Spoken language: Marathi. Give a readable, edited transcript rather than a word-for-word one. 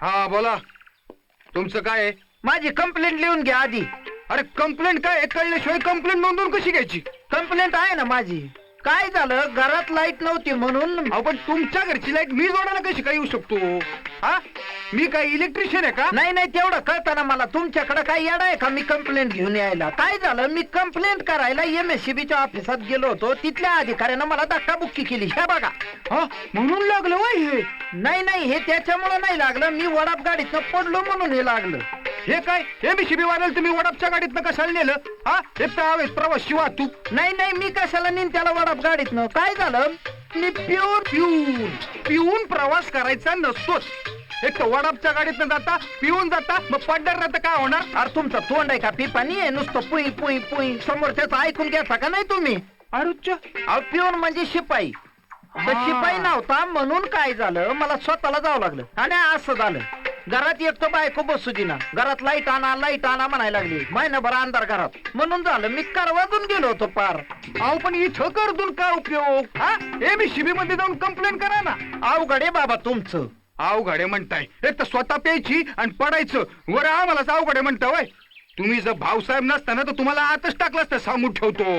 हा बोला, तुमचं काय आहे? माझी कंप्लेंट लिहून घ्या आधी. अरे कंप्लेंट काय, कळल्याशिवाय कंप्लेंट नोंदवून कशी घ्यायची? कंप्लेंट आहे ना माझी. काय झालं, घरात लाईट नव्हती म्हणून. अहो पण तुमच्या घरची लाईट मी जोडायला कशी काय येऊ शकतो? हा, मी काय इलेक्ट्रिशियन आहे का? नाही नाही, तेवढं कळतं ना मला. तुमच्याकडे काय येडा आहे का मी कंप्लेंट घेऊन यायला? काय झालं, मी कंप्लेंट करायला MSCBच्या ऑफिसात गेलो होतो. तिथल्या अधिकाऱ्यानं मला धक्काबुक्की केली. हे बघा. हा, म्हणून लागलं वय हे? नाही नाही, हे त्याच्यामुळे नाही लागलं. मी वडाप गाडीतनं पडलो म्हणून हे लागलं. हे काय MSCB वाल्याला तुम्ही वडापच्या गाडीतनं कशाला नेलं? हा, हे प्रवासी वाहतूक. नाही नाही, मी कशाला नेईन त्याला वडाप गाडीतनं? काय झालं, मी पिऊन प्रवास करायचा नसतोच. एक तर वडापच्या गाडीतनं जाता, पिऊन जाता, मग पडणार नाही तर काय होणार? अरे तुमचं तोंड आहे का पिपाणी आहे? नुसतं पुई पुई पुई. समोरच्याचं ऐकून घ्यायचा का नाही तुम्ही? अहो पिऊन म्हणजे शिपाई. तर शिपाई नव्हता म्हणून काय झालं, मला स्वतःला जावं लागलं. आणि असं झालं, घरात एकटं बायको बसू दिना. घरात लाईट आणा म्हणायला लागली. महिनाभर अंधार घरात. म्हणून झालं मी करवाजून गेलो होतो पार. अहो पण इथं करतून काय उपयोग? हा, MSCB मध्ये जाऊन कंप्लेंट करा ना. अवघड आहे बाबा तुमचं. अवघड आहे म्हणताय? एक तर स्वतः प्यायची आणि पडायचं, वर आम्हालाच अवघड आहे म्हणता वय. तुम्ही जर भाऊसाहेब नसता ना तर तुम्हाला आतच टाकलं असतं, सांगून ठेवतो.